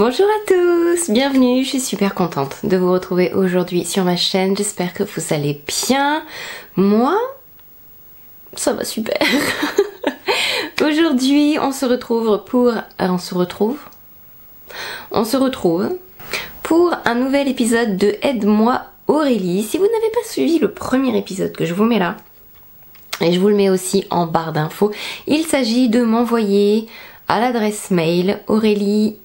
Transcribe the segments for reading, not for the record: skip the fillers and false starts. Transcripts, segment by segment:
Bonjour à tous, bienvenue, je suis super contente de vous retrouver aujourd'hui sur ma chaîne, j'espère que vous allez bien. Moi, ça va super. Aujourd'hui, on se retrouve pour un nouvel épisode de Aide-moi Aurélie. Si vous n'avez pas suivi le premier épisode que je vous mets là, et je vous le mets aussi en barre d'infos, il s'agit de m'envoyer à l'adresse mail Aurélie,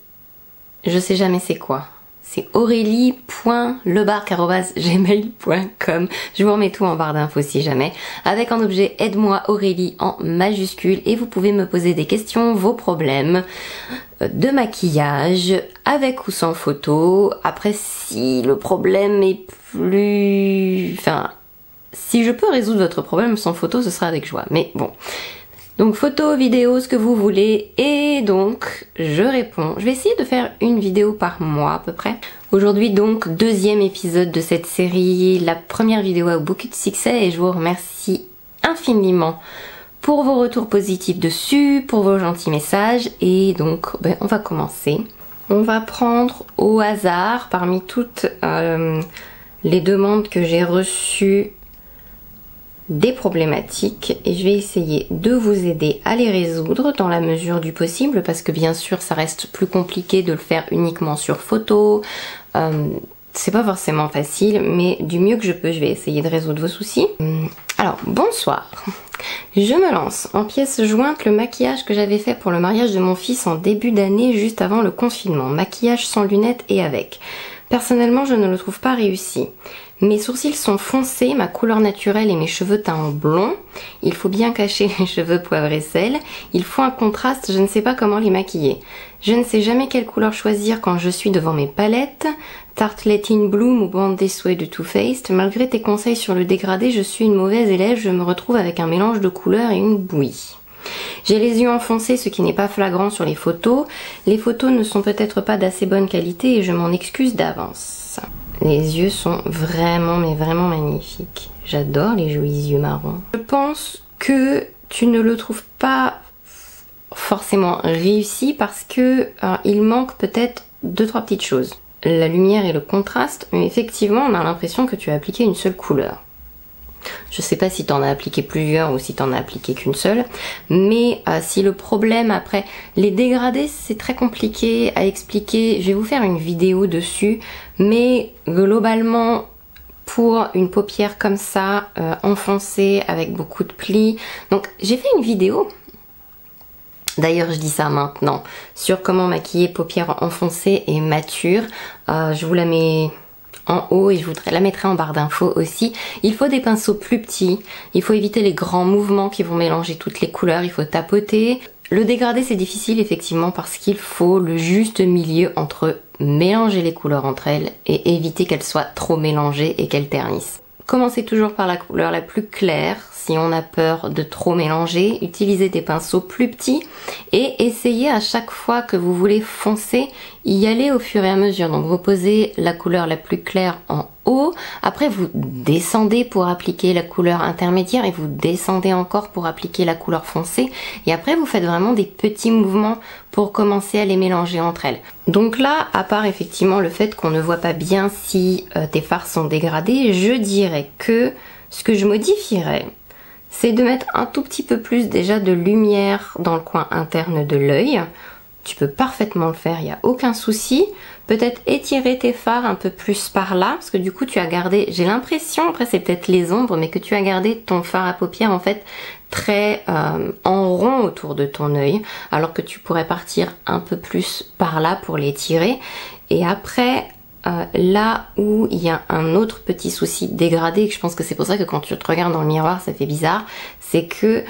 je sais jamais c'est quoi, c'est aurélie.lebarque@gmail.com. Je vous remets tout en barre d'infos si jamais, avec un objet Aide-moi Aurélie en majuscule, et vous pouvez me poser des questions, vos problèmes de maquillage, avec ou sans photo. Après, si le problème est plus... si je peux résoudre votre problème sans photo, ce sera avec joie, mais bon. Donc photo, vidéo, ce que vous voulez, et donc je réponds. Je vais essayer de faire une vidéo par mois à peu près. Aujourd'hui donc, deuxième épisode de cette série. La première vidéo a eu beaucoup de succès et je vous remercie infiniment pour vos retours positifs dessus, pour vos gentils messages. Et donc on va commencer. On va prendre au hasard parmi toutes les demandes que j'ai reçues des problématiques, et je vais essayer de vous aider à les résoudre dans la mesure du possible, parce que bien sûr ça reste plus compliqué de le faire uniquement sur photo, c'est pas forcément facile, mais du mieux que je peux je vais essayer de résoudre vos soucis. Alors bonsoir, je me lance en pièce jointe le maquillage que j'avais fait pour le mariage de mon fils en début d'année juste avant le confinement, maquillage sans lunettes et avec. Personnellement, je ne le trouve pas réussi. Mes sourcils sont foncés, ma couleur naturelle et mes cheveux teints en blond. Il faut bien cacher les cheveux poivre et sel. Il faut un contraste, je ne sais pas comment les maquiller. Je ne sais jamais quelle couleur choisir quand je suis devant mes palettes. Tartelette in Bloom ou bande des souhaits de Too Faced. Malgré tes conseils sur le dégradé, je suis une mauvaise élève, je me retrouve avec un mélange de couleurs et une bouillie. J'ai les yeux enfoncés, ce qui n'est pas flagrant sur les photos. Les photos ne sont peut-être pas d'assez bonne qualité et je m'en excuse d'avance. Les yeux sont vraiment, mais vraiment magnifiques. J'adore les jolis yeux marrons. Je pense que tu ne le trouves pas forcément réussi parce que il manque peut-être 2-3 petites choses. La lumière et le contraste, mais effectivement on a l'impression que tu as appliqué une seule couleur. Je sais pas si t'en as appliqué plusieurs ou si t'en as appliqué qu'une seule, mais si le problème après, les dégradés c'est très compliqué à expliquer, je vais vous faire une vidéo dessus, mais globalement pour une paupière comme ça, enfoncée avec beaucoup de plis, donc j'ai fait une vidéo, d'ailleurs je dis ça maintenant, sur comment maquiller paupières enfoncées et matures, je vous la mets en haut et je la mettrai en barre d'infos aussi. Il faut des pinceaux plus petits, il faut éviter les grands mouvements qui vont mélanger toutes les couleurs, il faut tapoter. Le dégradé c'est difficile effectivement parce qu'il faut le juste milieu entre mélanger les couleurs entre elles et éviter qu'elles soient trop mélangées et qu'elles ternissent. Commencez toujours par la couleur la plus claire si on a peur de trop mélanger, utilisez des pinceaux plus petits et essayez à chaque fois que vous voulez foncer, y aller au fur et à mesure. Donc vous posez la couleur la plus claire en haut, après vous descendez pour appliquer la couleur intermédiaire et vous descendez encore pour appliquer la couleur foncée et après vous faites vraiment des petits mouvements pour commencer à les mélanger entre elles. Donc là, à part effectivement le fait qu'on ne voit pas bien si tes fards sont dégradés, je dirais que ce que je modifierais, c'est de mettre un tout petit peu plus déjà de lumière dans le coin interne de l'œil. Tu peux parfaitement le faire, il n'y a aucun souci. Peut-être étirer tes fards un peu plus par là, parce que du coup tu as gardé, j'ai l'impression, après c'est peut-être les ombres, mais que tu as gardé ton fard à paupières en fait très en rond autour de ton œil, alors que tu pourrais partir un peu plus par là pour l'étirer. Et après, là où il y a un autre petit souci dégradé, et je pense que c'est pour ça que quand tu te regardes dans le miroir ça fait bizarre, c'est que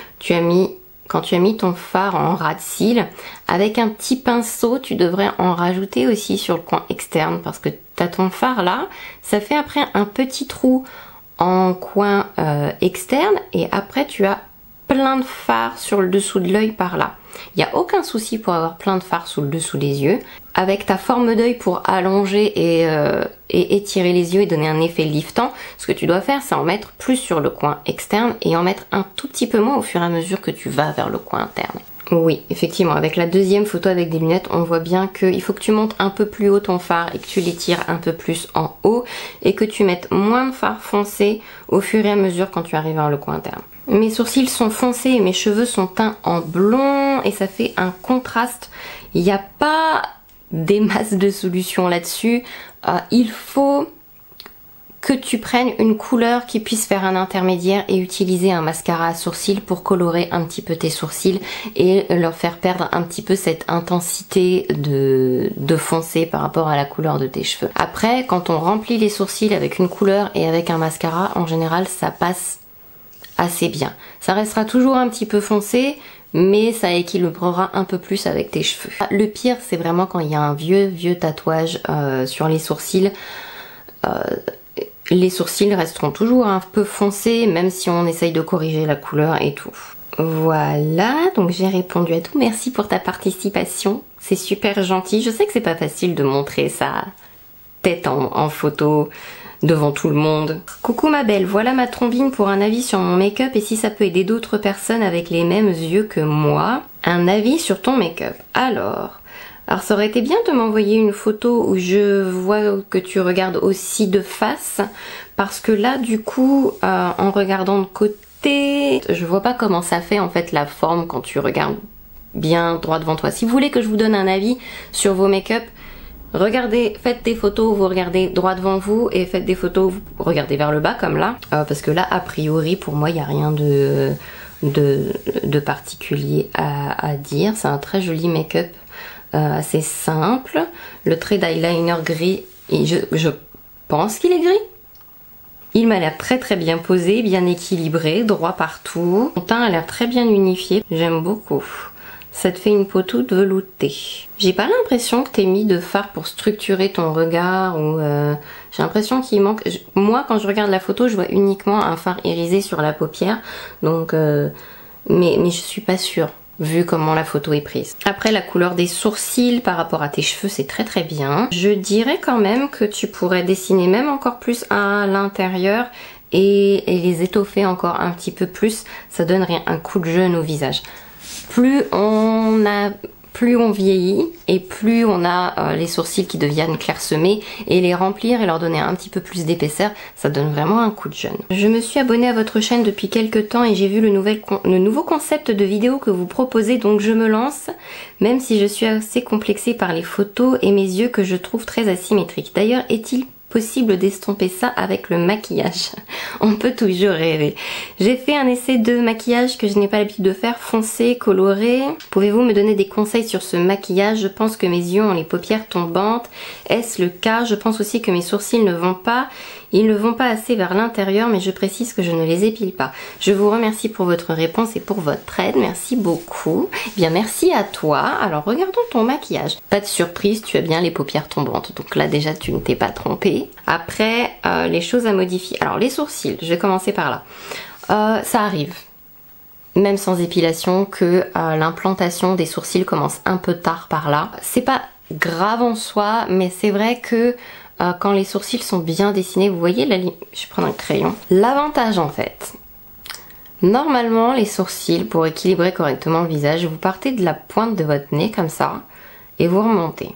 quand tu as mis ton fard en ras de cils, avec un petit pinceau tu devrais en rajouter aussi sur le coin externe, parce que tu as ton fard là, ça fait après un petit trou en coin externe et après tu as plein de fard sur le dessous de l'œil par là. Il n'y a aucun souci pour avoir plein de fard sous le dessous des yeux. Avec ta forme d'œil pour allonger et étirer les yeux et donner un effet liftant, ce que tu dois faire, c'est en mettre plus sur le coin externe et en mettre un tout petit peu moins au fur et à mesure que tu vas vers le coin interne. Oui, effectivement, avec la deuxième photo avec des lunettes, on voit bien qu'il faut que tu montes un peu plus haut ton fard et que tu l'étires un peu plus en haut et que tu mettes moins de fard foncé au fur et à mesure quand tu arrives vers le coin interne. Mes sourcils sont foncés et mes cheveux sont teints en blond et ça fait un contraste. Il n'y a pas des masses de solutions là-dessus. Il faut que tu prennes une couleur qui puisse faire un intermédiaire et utiliser un mascara à sourcils pour colorer un petit peu tes sourcils et leur faire perdre un petit peu cette intensité de foncé par rapport à la couleur de tes cheveux. Après, quand on remplit les sourcils avec une couleur et avec un mascara, en général ça passe assez bien. Ça restera toujours un petit peu foncé, mais ça équilibrera un peu plus avec tes cheveux. Le pire, c'est vraiment quand il y a un vieux tatouage sur les sourcils. Les sourcils resteront toujours un peu foncés, même si on essaye de corriger la couleur et tout. Voilà, donc j'ai répondu à tout. Merci pour ta participation. C'est super gentil. Je sais que c'est pas facile de montrer sa tête en photo devant tout le monde. Coucou ma belle, voilà ma trombine pour un avis sur mon make-up et si ça peut aider d'autres personnes avec les mêmes yeux que moi. Un avis sur ton make-up. Alors ça aurait été bien de m'envoyer une photo où je vois que tu regardes aussi de face parce que là du coup en regardant de côté je vois pas comment ça fait en fait la forme quand tu regardes bien droit devant toi. Si vous voulez que je vous donne un avis sur vos make-up, regardez, faites des photos, vous regardez droit devant vous et faites des photos, vous regardez vers le bas comme là parce que là a priori pour moi il n'y a rien de particulier à dire. C'est un très joli make-up. Assez simple. Le trait d'eyeliner gris, et je pense qu'il est gris. Il m'a l'air très bien posé, bien équilibré, droit partout. Mon teint a l'air très bien unifié. J'aime beaucoup. Ça te fait une peau toute veloutée. J'ai pas l'impression que t'aies mis de fard pour structurer ton regard ou j'ai l'impression qu'il manque. Moi, quand je regarde la photo, je vois uniquement un fard irisé sur la paupière. Donc, mais je suis pas sûre, vu comment la photo est prise. Après, la couleur des sourcils par rapport à tes cheveux, c'est très bien. Je dirais quand même que tu pourrais dessiner même encore plus à l'intérieur et les étoffer encore un petit peu plus. Ça donnerait un coup de jeune au visage. Plus on vieillit et plus on a les sourcils qui deviennent clairsemés et les remplir et leur donner un petit peu plus d'épaisseur, ça donne vraiment un coup de jeune. Je me suis abonnée à votre chaîne depuis quelques temps et j'ai vu le nouveau concept de vidéo que vous proposez, donc je me lance, même si je suis assez complexée par les photos et mes yeux que je trouve très asymétriques. D'ailleurs, est-il possible d'estomper ça avec le maquillage? On peut toujours rêver. J'ai fait un essai de maquillage que je n'ai pas l'habitude de faire, foncé, coloré. Pouvez-vous me donner des conseils sur ce maquillage? Je pense que mes yeux ont les paupières tombantes. Est-ce le cas? Je pense aussi que mes sourcils ne vont pas. Ils ne vont pas assez vers l'intérieur, mais je précise que je ne les épile pas. Je vous remercie pour votre réponse et pour votre aide. Merci beaucoup. Bien, merci à toi. Alors, regardons ton maquillage. Pas de surprise, tu as bien les paupières tombantes. Donc là, déjà, tu ne t'es pas trompée. Après, les choses à modifier. Alors, les sourcils, je vais commencer par là. Ça arrive, même sans épilation, que l'implantation des sourcils commence un peu tard par là. C'est pas grave en soi, mais c'est vrai que quand les sourcils sont bien dessinés, vous voyez la ligne, je vais prendre un crayon. L'avantage en fait, normalement les sourcils, pour équilibrer correctement le visage, vous partez de la pointe de votre nez comme ça et vous remontez.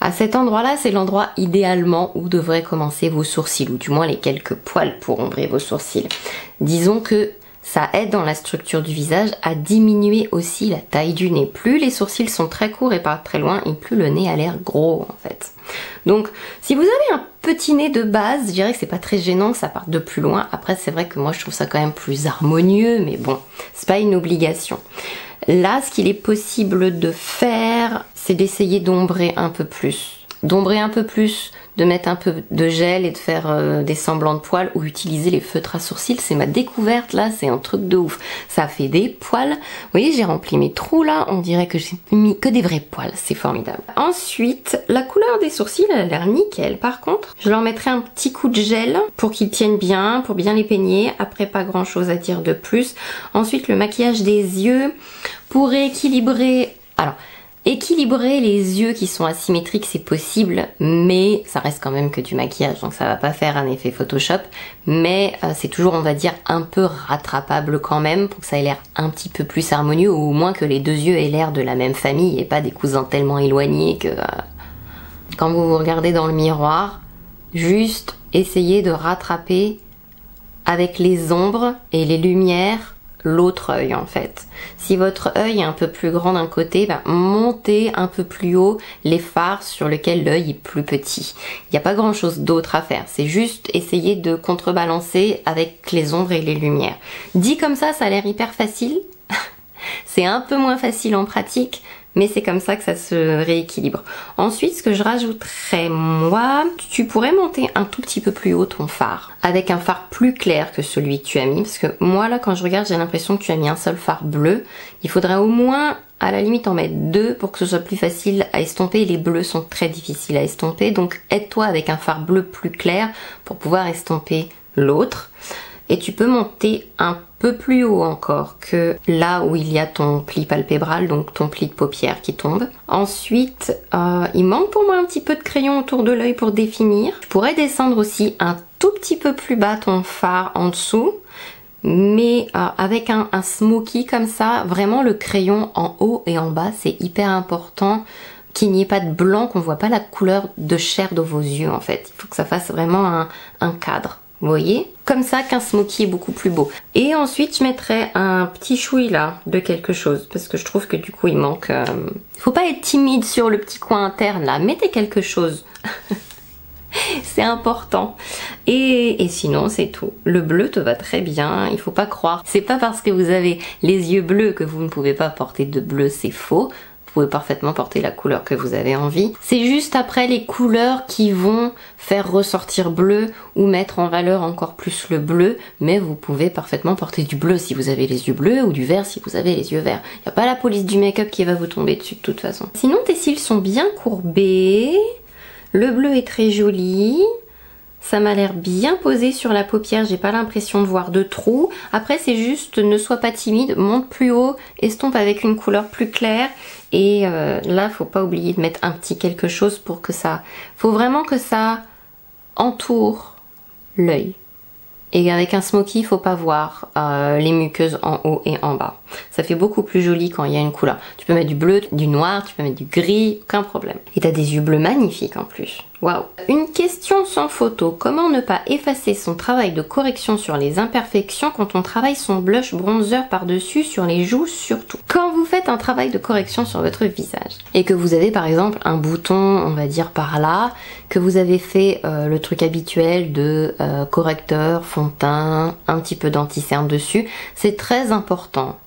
À cet endroit-là, c'est l'endroit idéalement où devraient commencer vos sourcils, ou du moins les quelques poils pour ombrer vos sourcils. Disons que ça aide dans la structure du visage à diminuer aussi la taille du nez. Plus les sourcils sont très courts et pas très loin, et plus le nez a l'air gros en fait. Donc si vous avez un petit nez de base, je dirais que c'est pas très gênant que ça parte de plus loin. Après c'est vrai que moi je trouve ça quand même plus harmonieux, mais bon, c'est pas une obligation. Là, ce qu'il est possible de faire, c'est d'essayer d'ombrer un peu plus. D'ombrer un peu plus, de mettre un peu de gel et de faire des semblants de poils ou utiliser les feutres à sourcils. C'est ma découverte là, c'est un truc de ouf. Ça fait des poils. Vous voyez, j'ai rempli mes trous là, on dirait que j'ai mis que des vrais poils, c'est formidable. Ensuite, la couleur des sourcils, elle a l'air nickel. Par contre, je leur mettrai un petit coup de gel pour qu'ils tiennent bien, pour bien les peigner. Après, pas grand chose à dire de plus. Ensuite, le maquillage des yeux pour rééquilibrer. Alors, Équilibrer les yeux qui sont asymétriques, c'est possible, mais ça reste quand même que du maquillage, donc ça va pas faire un effet Photoshop, mais c'est toujours, on va dire, un peu rattrapable quand même, pour que ça ait l'air un petit peu plus harmonieux, ou au moins que les deux yeux aient l'air de la même famille, et pas des cousins tellement éloignés que... Quand vous vous regardez dans le miroir, juste essayez de rattraper avec les ombres et les lumières l'autre œil en fait. Si votre œil est un peu plus grand d'un côté, montez un peu plus haut les fards sur lesquels l'œil est plus petit. Il n'y a pas grand chose d'autre à faire, c'est juste essayer de contrebalancer avec les ombres et les lumières. Dit comme ça a l'air hyper facile, c'est un peu moins facile en pratique, mais c'est comme ça que ça se rééquilibre. Ensuite, ce que je rajouterais, moi, tu pourrais monter un tout petit peu plus haut ton fard, avec un fard plus clair que celui que tu as mis, parce que moi là, quand je regarde, j'ai l'impression que tu as mis un seul fard bleu. Il faudrait au moins, à la limite, en mettre deux pour que ce soit plus facile à estomper. Les bleus sont très difficiles à estomper, donc aide-toi avec un fard bleu plus clair pour pouvoir estomper l'autre. Et tu peux monter un peu plus haut encore que là où il y a ton pli palpébral, donc ton pli de paupière qui tombe. Ensuite, il manque pour moi un petit peu de crayon autour de l'œil pour définir. Tu pourrais descendre aussi un tout petit peu plus bas ton fard en dessous, mais avec un smoky comme ça, vraiment le crayon en haut et en bas, c'est hyper important qu'il n'y ait pas de blanc, qu'on voit pas la couleur de chair de vos yeux en fait. Il faut que ça fasse vraiment un cadre. Vous voyez? Comme ça qu'un smoky est beaucoup plus beau. Et ensuite je mettrai un petit chouï là de quelque chose, parce que je trouve que du coup il manque... Faut pas être timide sur le petit coin interne là, mettez quelque chose. C'est important. Et sinon c'est tout. Le bleu te va très bien, il faut pas croire. C'est pas parce que vous avez les yeux bleus que vous ne pouvez pas porter de bleu, c'est faux. Vous pouvez parfaitement porter la couleur que vous avez envie. C'est juste après les couleurs qui vont faire ressortir bleu ou mettre en valeur encore plus le bleu, mais vous pouvez parfaitement porter du bleu si vous avez les yeux bleus ou du vert si vous avez les yeux verts. Il n'y a pas la police du make-up qui va vous tomber dessus de toute façon. Sinon tes cils sont bien courbés, le bleu est très joli. Ça m'a l'air bien posé sur la paupière, j'ai pas l'impression de voir de trous. Après c'est juste, ne sois pas timide, monte plus haut, estompe avec une couleur plus claire. Et là, faut pas oublier de mettre un petit quelque chose pour que ça... Faut vraiment que ça entoure l'œil. Et avec un smoky, il faut pas voir les muqueuses en haut et en bas. Ça fait beaucoup plus joli quand il y a une couleur. Tu peux mettre du bleu, du noir, tu peux mettre du gris, aucun problème. Et t'as des yeux bleus magnifiques en plus. Waouh! Une question sans photo. Comment ne pas effacer son travail de correction sur les imperfections quand on travaille son blush bronzer par-dessus sur les joues surtout? Quand vous faites un travail de correction sur votre visage et que vous avez par exemple un bouton, on va dire par là, que vous avez fait le truc habituel de correcteur, fond de teint, un petit peu d'anti-cerne dessus, c'est très important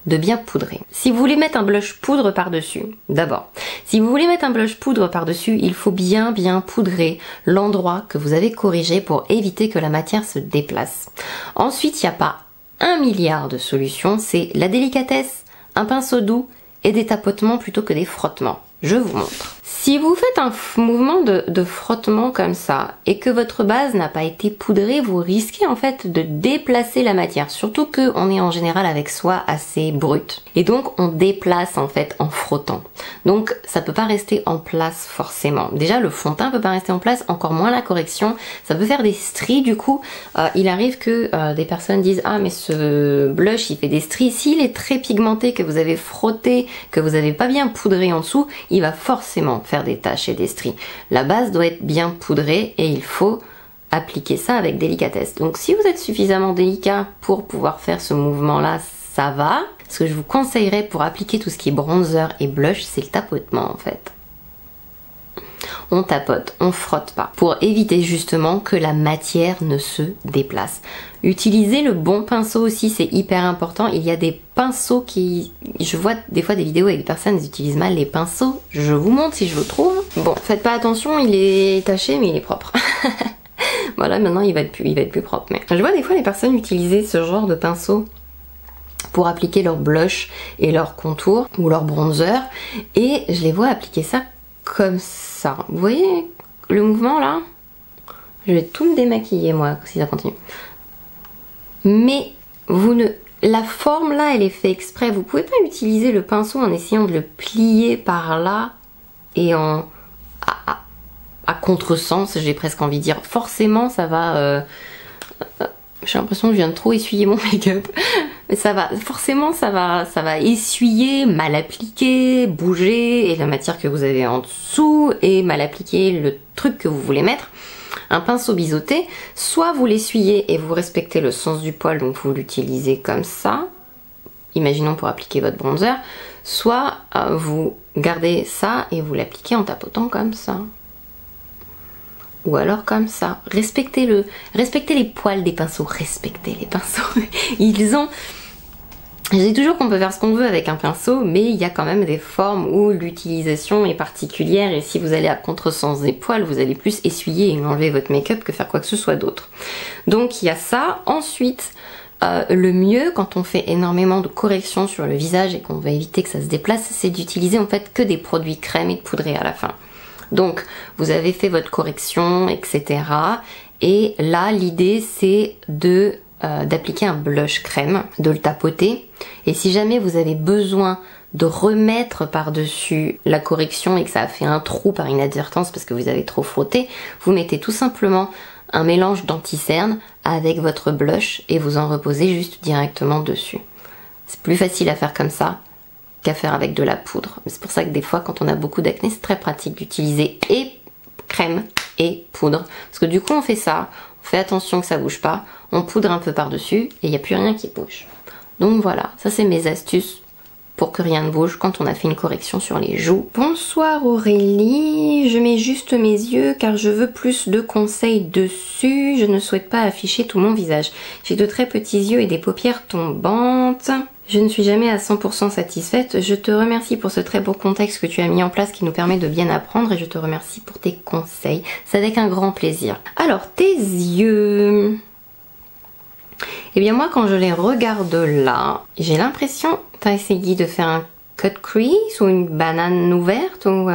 de bien poudrer. Si vous voulez mettre un blush poudre par-dessus, d'abord, si vous voulez mettre un blush poudre par-dessus, il faut bien poudrer l'endroit que vous avez corrigé pour éviter que la matière se déplace. Ensuite, il n'y a pas un milliard de solutions, c'est la délicatesse, un pinceau doux et des tapotements plutôt que des frottements. Je vous montre. Si vous faites un mouvement de frottement comme ça et que votre base n'a pas été poudrée, vous risquez en fait de déplacer la matière. Surtout qu'on est en général avec soi assez brut. Et donc on déplace en fait en frottant. Donc ça peut pas rester en place forcément. Déjà le fond de teint peut pas rester en place, encore moins la correction. Ça peut faire des stries du coup. Il arrive que des personnes disent ah mais ce blush il fait des stries. S'il est très pigmenté, que vous avez frotté, que vous avez pas bien poudré en dessous, il va forcément faire des taches et des stries. La base doit être bien poudrée et il faut appliquer ça avec délicatesse. Donc si vous êtes suffisamment délicat pour pouvoir faire ce mouvement là, ça va. Ce que je vous conseillerais pour appliquer tout ce qui est bronzer et blush, c'est le tapotement en fait. On tapote, on frotte pas, pour éviter justement que la matière ne se déplace. Utilisez le bon pinceau aussi, c'est hyper important. Il y a des pinceaux qui... Je vois des fois des vidéos avec des personnes qui utilisent mal les pinceaux. Je vous montre si je le trouve. Bon, faites pas attention, il est taché mais il est propre. Voilà, maintenant il va être plus propre. Mais je vois des fois les personnes utiliser ce genre de pinceau pour appliquer leur blush et leur contour ou leur bronzer. Et je les vois appliquer ça comme ça. Vous voyez le mouvement là? Je vais tout me démaquiller moi si ça continue. Mais vous ne la forme là, elle est faite exprès. Vous pouvez pas utiliser le pinceau en essayant de le plier par là et à contresens, j'ai presque envie de dire. Forcément, ça va... j'ai l'impression que je viens de trop essuyer mon make-up. Mais ça va, forcément, ça va essuyer, mal appliquer, bouger, et la matière que vous avez en dessous, et mal appliquer le truc que vous voulez mettre. Un pinceau biseauté, soit vous l'essuyez et vous respectez le sens du poil, donc vous l'utilisez comme ça, imaginons pour appliquer votre bronzer, soit vous gardez ça et vous l'appliquez en tapotant comme ça. Ou alors comme ça. Respectez les poils des pinceaux, respectez les pinceaux. Ils ont... Je dis toujours qu'on peut faire ce qu'on veut avec un pinceau, mais il y a quand même des formes où l'utilisation est particulière et si vous allez à contresens des poils, vous allez plus essuyer et enlever votre make-up que faire quoi que ce soit d'autre. Donc il y a ça. Ensuite, le mieux quand on fait énormément de corrections sur le visage et qu'on veut éviter que ça se déplace, c'est d'utiliser en fait que des produits crème et de poudrer à la fin. Donc vous avez fait votre correction, etc. Et là l'idée c'est d'appliquer un blush crème, de le tapoter. Et si jamais vous avez besoin de remettre par-dessus la correction et que ça a fait un trou par inadvertance parce que vous avez trop frotté, vous mettez tout simplement un mélange d'anti-cerne avec votre blush et vous en reposez juste directement dessus. C'est plus facile à faire comme ça qu'à faire avec de la poudre. C'est pour ça que des fois quand on a beaucoup d'acné, c'est très pratique d'utiliser et crème et poudre. Parce que du coup on fait ça, on fait attention que ça bouge pas, on poudre un peu par-dessus et il n'y a plus rien qui bouge. Donc voilà, ça c'est mes astuces pour que rien ne bouge quand on a fait une correction sur les joues. Bonsoir Aurélie, je mets juste mes yeux car je veux plus de conseils dessus. Je ne souhaite pas afficher tout mon visage. J'ai de très petits yeux et des paupières tombantes. Je ne suis jamais à 100% satisfaite. Je te remercie pour ce très beau contexte que tu as mis en place qui nous permet de bien apprendre et je te remercie pour tes conseils. C'est avec un grand plaisir. Alors, tes yeux... Eh bien moi quand je les regarde là, j'ai l'impression, t'as essayé de faire un cut crease ou une banane ouverte ou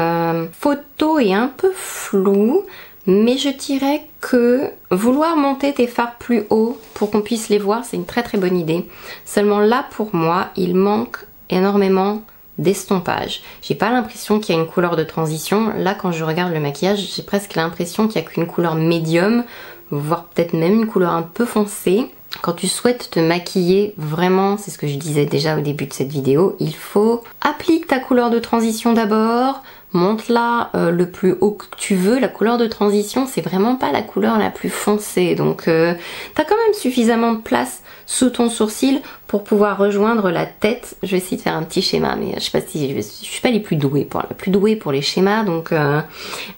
photo est un peu floue, mais je dirais que vouloir monter tes fards plus haut pour qu'on puisse les voir, c'est une très très bonne idée. Seulement là pour moi, il manque énormément d'estompage. J'ai pas l'impression qu'il y a une couleur de transition. Là quand je regarde le maquillage, j'ai presque l'impression qu'il n'y a qu'une couleur médium, voire peut-être même une couleur un peu foncée. Quand tu souhaites te maquiller, vraiment, c'est ce que je disais déjà au début de cette vidéo, il faut applique ta couleur de transition d'abord, monte-la le plus haut que tu veux. La couleur de transition, c'est vraiment pas la couleur la plus foncée, donc t'as quand même suffisamment de place sous ton sourcil pour pouvoir rejoindre la tête. Je vais essayer de faire un petit schéma, mais je sais pas si je suis pas la plus douée pour les schémas, donc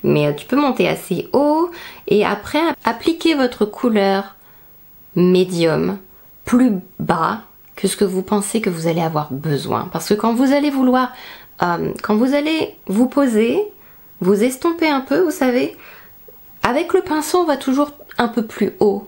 mais tu peux monter assez haut et après appliquer votre couleur médium plus bas que ce que vous pensez que vous allez avoir besoin, parce que quand vous allez vouloir quand vous allez vous poser, vous estomper un peu, vous savez, avec le pinceau on va toujours un peu plus haut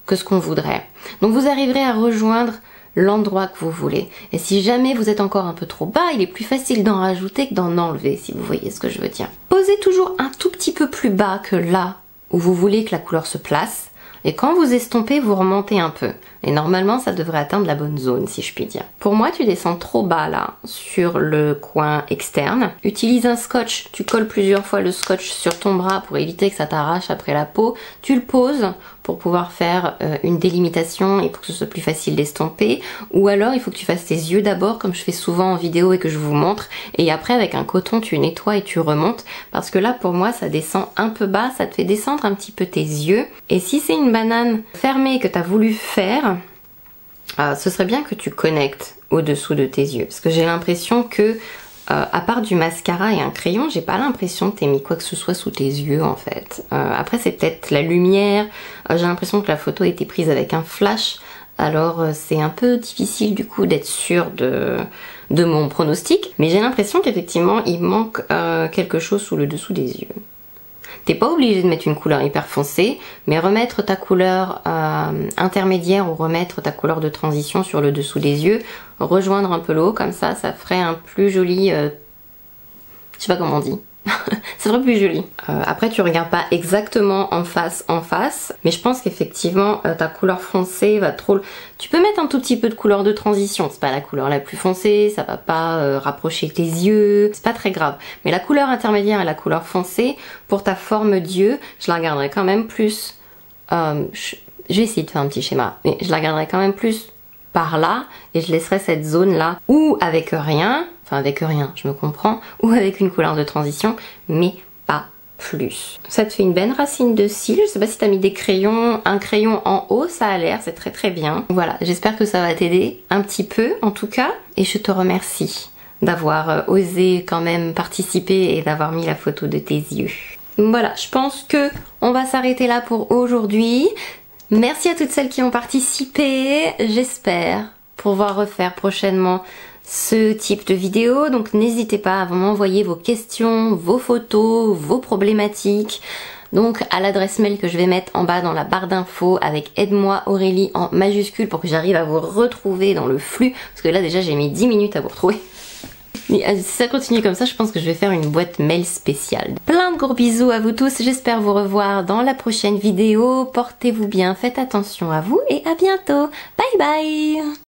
que ce qu'on voudrait, donc vous arriverez à rejoindre l'endroit que vous voulez. Et si jamais vous êtes encore un peu trop bas, il est plus facile d'en rajouter que d'en enlever, si vous voyez ce que je veux dire. Posez toujours un tout petit peu plus bas que là où vous voulez que la couleur se place. Et quand vous estompez, vous remontez un peu. Et normalement, ça devrait atteindre la bonne zone, si je puis dire. Pour moi, tu descends trop bas, là, sur le coin externe. Utilise un scotch. Tu colles plusieurs fois le scotch sur ton bras pour éviter que ça t'arrache après la peau. Tu le poses pour pouvoir faire une délimitation et pour que ce soit plus facile d'estomper. Ou alors, il faut que tu fasses tes yeux d'abord, comme je fais souvent en vidéo et que je vous montre. Et après, avec un coton, tu nettoies et tu remontes. Parce que là, pour moi, ça descend un peu bas. Ça te fait descendre un petit peu tes yeux. Et si c'est une banane fermée que tu as voulu faire, ce serait bien que tu connectes au-dessous de tes yeux. Parce que j'ai l'impression que, à part du mascara et un crayon, j'ai pas l'impression que t'aies mis quoi que ce soit sous tes yeux en fait. Après c'est peut-être la lumière, j'ai l'impression que la photo a été prise avec un flash, alors c'est un peu difficile du coup d'être sûre de mon pronostic. Mais j'ai l'impression qu'effectivement il manque quelque chose sous le dessous des yeux. T'es pas obligé de mettre une couleur hyper foncée, mais remettre ta couleur intermédiaire ou remettre ta couleur de transition sur le dessous des yeux, rejoindre un peu l'eau, comme ça, ça ferait un plus joli... je Je sais pas comment on dit. Ça serait plus joli. Après tu regardes pas exactement en face, mais je pense qu'effectivement ta couleur foncée va trop... Tu peux mettre un tout petit peu de couleur de transition, c'est pas la couleur la plus foncée, ça va pas rapprocher tes yeux, c'est pas très grave. Mais la couleur intermédiaire et la couleur foncée, pour ta forme d'yeux, je la regarderai quand même plus... je vais essayer de faire un petit schéma, mais je la regarderai quand même plus par là et je laisserai cette zone là ou avec rien, enfin avec rien je me comprends, ou avec une couleur de transition, mais pas plus. Ça te fait une belle racine de cils. Je sais pas si t'as mis des crayons, un crayon en haut, ça a l'air, c'est très très bien. Voilà, j'espère que ça va t'aider un petit peu en tout cas, et je te remercie d'avoir osé quand même participer et d'avoir mis la photo de tes yeux. Voilà, je pense que on va s'arrêter là pour aujourd'hui. Merci à toutes celles qui ont participé, j'espère pouvoir refaire prochainement ce type de vidéo, donc n'hésitez pas à m'envoyer vos questions, vos photos, vos problématiques, donc à l'adresse mail que je vais mettre en bas dans la barre d'infos avec aide-moi Aurélie en majuscule pour que j'arrive à vous retrouver dans le flux, parce que là déjà j'ai mis 10 minutes à vous retrouver. Si ça continue comme ça, je pense que je vais faire une boîte mail spéciale. Plein de gros bisous à vous tous, j'espère vous revoir dans la prochaine vidéo. Portez-vous bien, faites attention à vous et à bientôt. Bye bye!